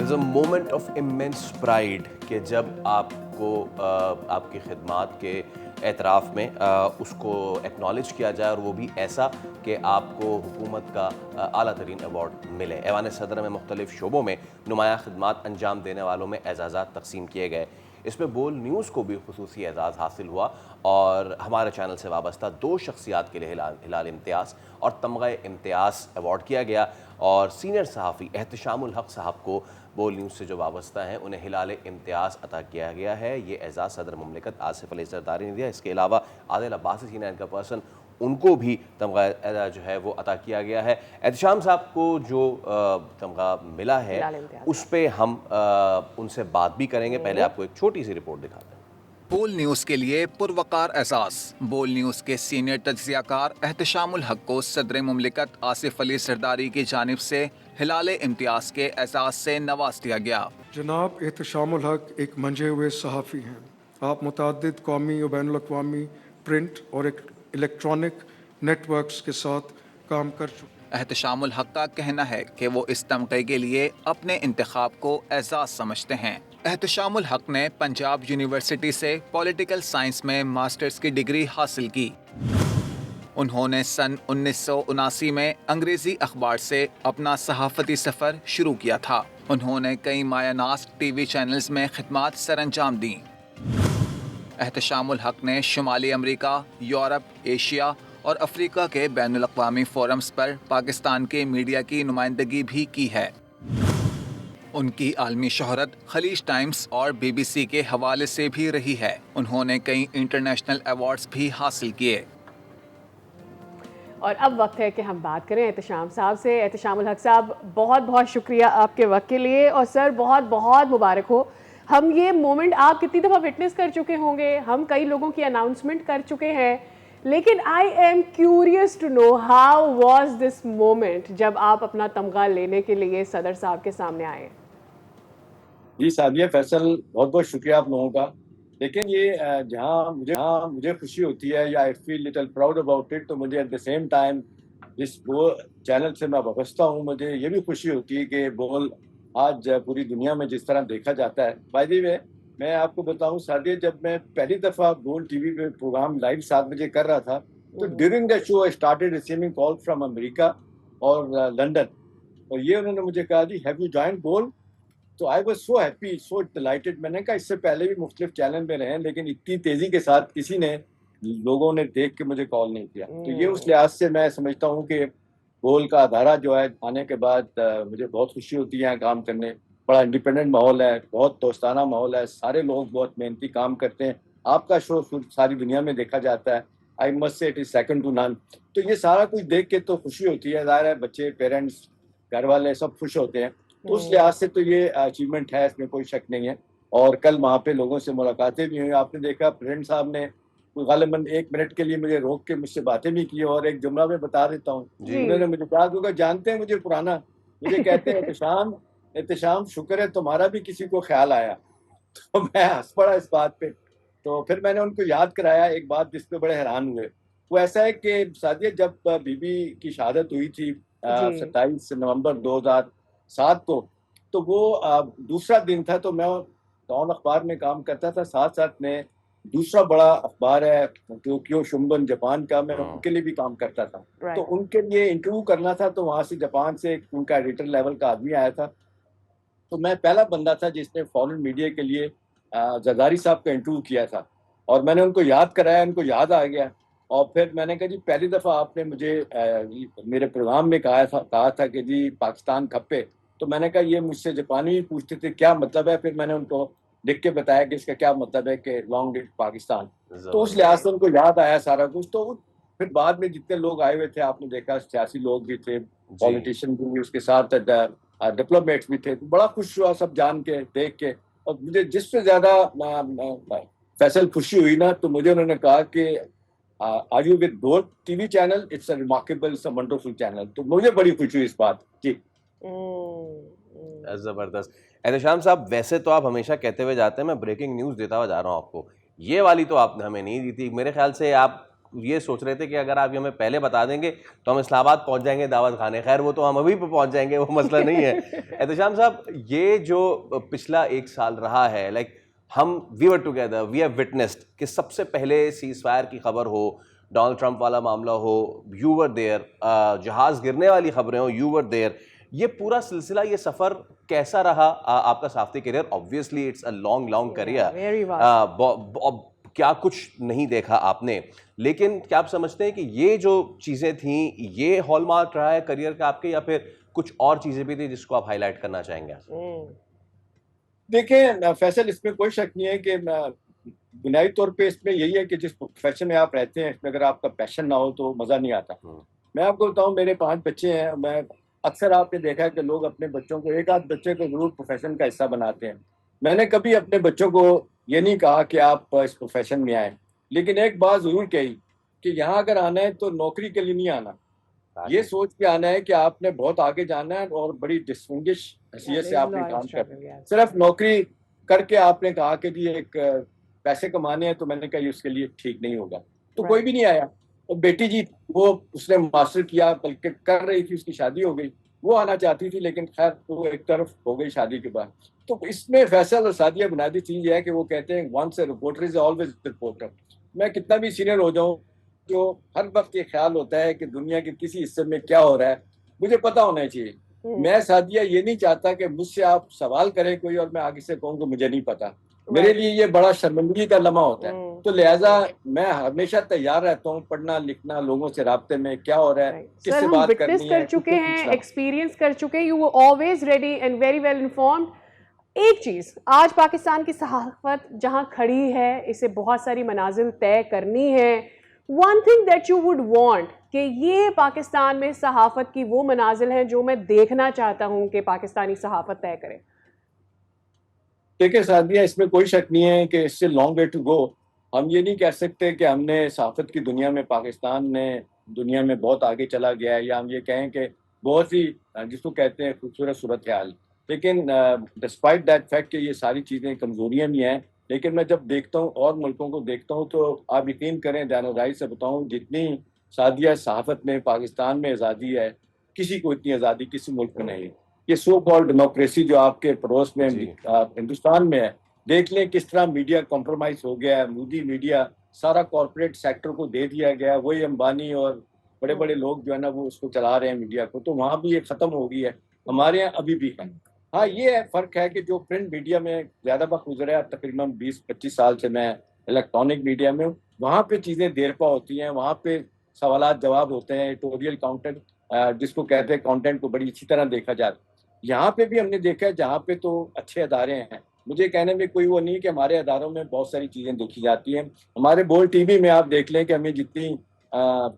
There's a moment of immense pride کہ جب آپ کو آپ کی خدمات کے اعتراف میں اس کو ایکنالج کیا جائے، اور وہ بھی ایسا کہ آپ کو حکومت کا اعلیٰ ترین ایوارڈ ملے۔ ایوان صدر میں مختلف شعبوں میں نمایاں خدمات انجام دینے والوں میں اعزازات تقسیم کیے گئے۔ اس میں بول نیوز کو بھی خصوصی اعزاز حاصل ہوا، اور ہمارے چینل سے وابستہ 2 شخصیات کے لیے ہلال امتیاز اور تمغہ امتیاز ایوارڈ کیا گیا، اور سینئر صحافی احتشام الحق صاحب کو بول نیوز سے جو وابستہ ہیں انہیں ہلال امتیاز عطا کیا گیا ہے۔ یہ اعزاز صدر مملکت آصف علی زرداری نے دیا۔ اس کے علاوہ عادل عباسی سینئر اینکر پرسن، ان کو بھی تمغہ جو ہے وہ عطا کیا گیا ہے۔ احتشام صاحب کو جو تمغہ ملا ہے اس پہ ہم ان سے بات بھی کریں گے، پہلے آپ کو ایک چھوٹی سی رپورٹ دکھاتے ہیں۔ بول نیوز کے لیے پروقار اعزاز۔ بول نیوز کے سینئر تجزیہ کار احتشام الحق کو صدر مملکت آصف علی زرداری کی جانب سے ہلال امتیاز کے اعزاز سے نواز دیا گیا۔ جناب احتشام الحق ایک منجھے ہوئے صحافی ہیں۔ آپ متعدد قومی و بین الاقوامی پرنٹ اور الیکٹرانک نیٹ ورکس کے ساتھ کام کر چکے ہیں۔ احتشام الحق کا کہنا ہے کہ وہ اس تمغے کے لیے اپنے انتخاب کو اعزاز سمجھتے ہیں۔ احتشام الحق نے پنجاب یونیورسٹی سے پولیٹیکل سائنس میں ماسٹرز کی ڈگری حاصل کی۔ انہوں نے سن 1979 میں انگریزی اخبار سے اپنا صحافتی سفر شروع کیا تھا۔ انہوں نے کئی مایہ ناز ٹی وی چینلز میں خدمات سر انجام دیں۔ احتشام الحق نے شمالی امریکہ، یورپ، ایشیا اور افریقہ کے بین الاقوامی فورمز پر پاکستان کے میڈیا کی نمائندگی بھی کی ہے۔ ان کی عالمی شہرت خلیج ٹائمز اور بی بی سی کے حوالے سے بھی رہی ہے۔ انہوں نے کئی انٹرنیشنل ایوارڈز بھی حاصل کیے۔ اور اب وقت ہے کہ ہم بات کریں احتشام صاحب سے۔ احتشام الحق صاحب، بہت بہت شکریہ آپ کے وقت کے لیے، اور سر بہت بہت مبارک ہو۔ ہم یہ مومنٹ آپ کتنی دفعہ وٹنس کر چکے ہوں گے، ہم کئی لوگوں کی اناؤنسمنٹ کر چکے ہیں، لیکن I am curious to know how was this moment جب آپ اپنا تمغہ لینے کے لیے صدر صاحب کے سامنے آئے؟ جی سعدیہ فیصل، بہت بہت شکریہ آپ لوگوں کا۔ لیکن یہ جہاں مجھے خوشی ہوتی ہے یا I feel little proud about it, تو مجھے ایٹ دا سیم ٹائم جس وہ چینل سے میں وابستہ ہوں، مجھے یہ بھی خوشی ہوتی ہے کہ بول آج پوری دنیا میں جس طرح دیکھا جاتا ہے۔ بائی دی وے، میں آپ کو بتاؤں سعدیہ، جب میں پہلی دفعہ بول ٹی وی پہ پروگرام لائیو 7 بجے کر رہا تھا، تو during the show I started receiving call from امریکہ اور لنڈن، اور یہ انہوں نے مجھے کہا جی ہیو یو جوائن بول؟ تو I was so happy, so delighted. میں نے کہا اس سے پہلے بھی مختلف چینل میں رہے ہیں، لیکن اتنی تیزی کے ساتھ کسی نے لوگوں نے دیکھ کے مجھے کال نہیں کیا۔ تو یہ اس لحاظ سے میں سمجھتا ہوں کہ بول کا ادارہ جو ہے آنے کے بعد مجھے بہت خوشی ہوتی ہے کام کرنے۔ بڑا انڈیپینڈنٹ ماحول ہے، بہت دوستانہ ماحول ہے، سارے لوگ بہت محنتی کام کرتے ہیں۔ آپ کا شو ساری دنیا میں دیکھا جاتا ہے۔ I must say it is second to none. تو یہ سارا کچھ دیکھ کے تو خوشی ہوتی ہے، ظاہر ہے بچے، پیرنٹس، گھر والے سب خوش ہوتے ہیں۔ تو اس لحاظ سے تو یہ اچیومنٹ ہے، اس میں کوئی شک نہیں ہے۔ اور کل وہاں پہ لوگوں سے ملاقاتیں بھی ہوئی۔ آپ نے دیکھا پریزیڈنٹ صاحب نے غالباً 1 منٹ کے لیے مجھے روک کے مجھ سے باتیں بھی کی، اور ایک جملہ میں بتا دیتا ہوں، انہوں نے مجھے کہا، کیونکہ جانتے ہیں مجھے پرانا، مجھے کہتے ہیں احتشام شکر ہے تمہارا بھی کسی کو خیال آیا۔ تو میں ہنس پڑا اس بات پہ۔ تو پھر میں نے ان کو یاد کرایا ایک بات جس پہ بڑے حیران ہوئے۔ وہ ایسا ہے کہ سعدیہ، جب بی بی کی شہادت ہوئی تھی 27 نومبر 2007 کو، تو وہ دوسرا دن تھا، تو میں ٹاؤن اخبار میں کام کرتا تھا، ساتھ ساتھ میں دوسرا بڑا اخبار ہے ٹوکیو شنبن جاپان کا، میں ان کے لیے بھی کام کرتا تھا۔ تو ان کے لیے انٹرویو کرنا تھا، تو وہاں سے جاپان سے ان کا ایڈیٹر لیول کا آدمی آیا تھا، تو میں پہلا بندہ تھا جس نے فورن میڈیا کے لیے زرداری صاحب کا انٹرویو کیا تھا، اور میں نے ان کو یاد کرایا، ان کو یاد آ گیا۔ اور پھر میں نے کہا جی پہلی دفعہ آپ نے مجھے میرے پروگرام میں کہا تھا کہ جی پاکستان کھپے، تو میں نے کہا یہ مجھ سے جاپانی بھی پوچھتے تھے کیا مطلب ہے، پھر میں نے ان کو لکھ کے بتایا کہ اس کا کیا مطلب ہے کہ لانگ لو پاکستان۔ تو اس لحاظ سے ان کو یاد آیا سارا کچھ۔ تو پھر بعد میں جتنے لوگ آئے ہوئے تھے، آپ نے دیکھا سیاسی لوگ بھی تھے، پولیٹیشین بھی، اس کے ساتھ ڈپلومیٹس بھی تھے، بڑا خوش ہوا سب جان کے، دیکھ کے۔ اور مجھے جس سے زیادہ فیصل خوشی ہوئی نا، تو مجھے انہوں نے کہا کہ are you with Bol TV وی چینل؟ It's a remarkable, it's a wonderful channel. تو مجھے بڑی خوشی ہوئی اس بات کی۔ زبردست۔ احتشام صاحب، ویسے تو آپ ہمیشہ کہتے ہوئے جاتے ہیں میں بریکنگ نیوز دیتا ہوا جا رہا ہوں آپ کو، یہ والی تو آپ نے ہمیں نہیں دی تھی۔ میرے خیال سے آپ یہ سوچ رہے تھے کہ اگر آپ یہ ہمیں پہلے بتا دیں گے تو ہم اسلام آباد پہنچ جائیں گے دعوت خانے. خیر وہ تو ہم ابھی پہ پہنچ جائیں گے, وہ مسئلہ نہیں ہے. احتشام صاحب, یہ جو پچھلا 1 سال رہا ہے, لائک ہم we were together, we have witnessed کہ سب سے پہلے سیز فائر کی خبر ہو, ڈونلڈ ٹرمپ والا معاملہ ہو, یو ور دیئر, جہاز گرنے والی خبریں ہوں, یو ور دیئر. یہ پورا سلسلہ, یہ سفر کیسا رہا آپ کا صحافتی career? Obviously it's a long career, کیا کچھ نہیں دیکھا آپ نے, لیکن کیا آپ سمجھتے ہیں کہ یہ جو چیزیں تھیں یہ ہال مارک رہا ہے کیریئر کا آپ کے, یا پھر کچھ اور چیزیں بھی تھیں جس کو آپ ہائی لائٹ کرنا چاہیں گے؟ دیکھیں فیصل, اس میں کوئی شک نہیں ہے کہ بنیادی طور پہ اس میں یہی ہے کہ جس پروفیشن میں آپ رہتے ہیں اس میں اگر آپ کا پیشن نہ ہو تو مزہ نہیں آتا. میں آپ کو بتاؤں, میرے 5 بچے ہیں, میں اکثر آپ نے دیکھا ہے کہ لوگ اپنے بچوں کو, ایک آدھ بچے کو ضرور پروفیشن کا حصہ بناتے ہیں. میں نے کبھی اپنے بچوں کو یہ نہیں کہا کہ آپ اس پروفیشن میں آئیں, لیکن ایک بات ضرور کہی کہ یہاں اگر آنا ہے تو نوکری کے لیے نہیں آنا, یہ سوچ کے آنا ہے کہ آپ نے بہت آگے جانا ہے اور بڑی ڈسٹنگش حیثیت سے آپ نے کام کرنا ہے. صرف نوکری کر کے آپ نے کہا کہ جی ایک پیسے کمانے ہیں, تو میں نے کہا یہ اس کے لیے ٹھیک نہیں ہوگا. تو کوئی بھی نہیں آیا. اور بیٹی جی وہ اس نے ماسٹر کیا, بلکہ کر رہی تھی, اس کی شادی ہو گئی, وہ آنا چاہتی تھی لیکن خیر وہ ایک طرف ہو گئی شادی کے بعد. تو اس میں فیصل اور سعدیہ بنیادی چیز یہ ہے کہ وہ کہتے ہیں once a reporter is always a reporter. میں کتنا بھی سینئر ہو جاؤں, جو ہر وقت یہ خیال ہوتا ہے کہ دنیا کے کسی حصے میں کیا ہو رہا ہے مجھے پتا ہونا چاہیے. میں سعدیہ یہ نہیں چاہتا کہ مجھ سے آپ سوال کریں کوئی اور میں آگے سے کہوں کہ مجھے نہیں پتا. میرے لیے یہ بڑا شرمندگی کا لمحہ ہوتا ہے. تو لہٰذا میں ہمیشہ تیار رہتا ہوں پڑھنا لکھنا, لوگوں سے رابطے میں کیا ہو رہا ہے, کس سے بات کرنی ہے, کر چکے ہیں, ایکسپیرینس کر چکے, you were always ready and very well informed. ایک چیز, آج پاکستان کی صحافت جہاں کھڑی ہے اسے بہت ساری منازل طے کرنی ہے. One thing that you would want کہ یہ پاکستان میں صحافت کی وہ منازل ہیں جو میں دیکھنا چاہتا ہوں کہ پاکستانی صحافت طے کرے. دیکھیں سعدیہ, اس میں کوئی شک نہیں ہے کہ اس سے لانگ وے ٹو گو. ہم یہ نہیں کہہ سکتے کہ ہم نے صحافت کی دنیا میں پاکستان نے دنیا میں بہت آگے چلا گیا ہے, یا ہم یہ کہیں کہ بہت سی جس کو کہتے ہیں خوبصورت صورتحال. لیکن ڈسپائٹ دیٹ فیکٹ کہ یہ ساری چیزیں کمزوریاں بھی ہیں, لیکن میں جب دیکھتا ہوں اور ملکوں کو دیکھتا ہوں تو آپ یقین کریں, دیانتداری سے بتاؤں, جتنی سعدیہ صحافت میں پاکستان میں آزادی ہے کسی کو اتنی آزادی کسی ملک میں نہیں. یہ سو کال ڈیموکریسی جو آپ کے پڑوس میں ہندوستان میں ہے, دیکھ لیں کس طرح میڈیا کمپرومائز ہو گیا ہے. مودی میڈیا سارا کارپوریٹ سیکٹر کو دے دیا گیا, وہی امبانی اور بڑے بڑے لوگ جو ہے نا وہ اس کو چلا رہے ہیں میڈیا کو. تو وہاں بھی یہ ختم ہو گئی ہے, ہمارے یہاں ابھی بھی ہے. ہاں یہ فرق ہے کہ جو پرنٹ میڈیا میں زیادہ وقت گزرا ہے, تقریباً 20-25 سال سے میں الیکٹرانک میڈیا میں ہوں, وہاں پہ چیزیں دیر پا ہوتی ہیں, وہاں پہ سوالات جواب ہوتے ہیں, ایڈیٹوریل کانٹینٹ جس کو کہتے ہیں کانٹینٹ کو بڑی اچھی طرح دیکھا جاتا ہے. یہاں پہ بھی ہم نے دیکھا ہے جہاں پہ تو اچھے ادارے ہیں, مجھے کہنے میں کوئی وہ نہیں کہ ہمارے اداروں میں بہت ساری چیزیں دیکھی جاتی ہیں. ہمارے بولڈ ٹی وی میں آپ دیکھ لیں کہ ہمیں جتنی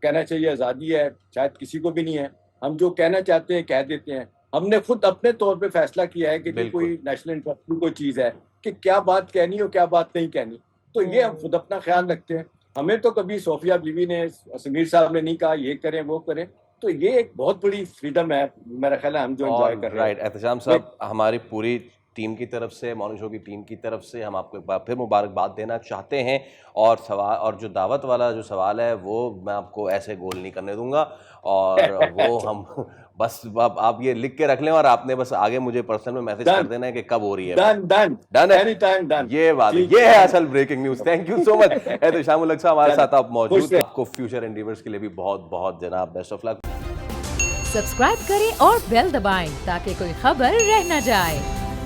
کہنا چاہیے آزادی ہے شاید کسی کو بھی نہیں ہے. ہم جو کہنا چاہتے ہیں کہہ دیتے ہیں. ہم نے خود اپنے طور پہ فیصلہ کیا ہے کہ کوئی نیشنل انٹرسٹ کی کوئی چیز ہے کہ کیا بات کہنی اور کیا بات نہیں کہنی, تو یہ ہم خود اپنا خیال رکھتے ہیں. ہمیں تو کبھی صوفیہ بیوی نے, سمیر صاحب نے نہیں کہا یہ کریں وہ کریں. تو یہ ایک بہت بڑی فریڈم ہے میرا خیال ہے ہم جو انجوائے کر رہے ہیں. رائٹ احتشام صاحب, ہماری پوری ٹیم کی طرف سے, مارننگ شو کی ٹیم کی طرف سے ہم آپ کو ایک بار پھر مبارکباد دینا چاہتے ہیں. اور سوال, اور جو دعوت والا جو سوال ہے وہ میں آپ کو ایسے گول نہیں کرنے دوں گا, اور وہ ہم بس آپ یہ لکھ کے رکھ لیں اور آپ نے بس آگے مجھے پرسنل میں میسج کر دینا ہے کہ کب ہو رہی ہے. ڈن. یہ بات, یہ ہے اصل breaking news. Thank you so much Ehtesham Ulhaq Sahab, ہمارے ساتھ آپ موجود ہیں. آپ کو فیوچر انڈیورس کے لیے بھی بہت بہت جناب بیسٹ آف لک. سبسکرائب کریں اور بیل دبائیں تاکہ کوئی خبر رہ نہ جائے.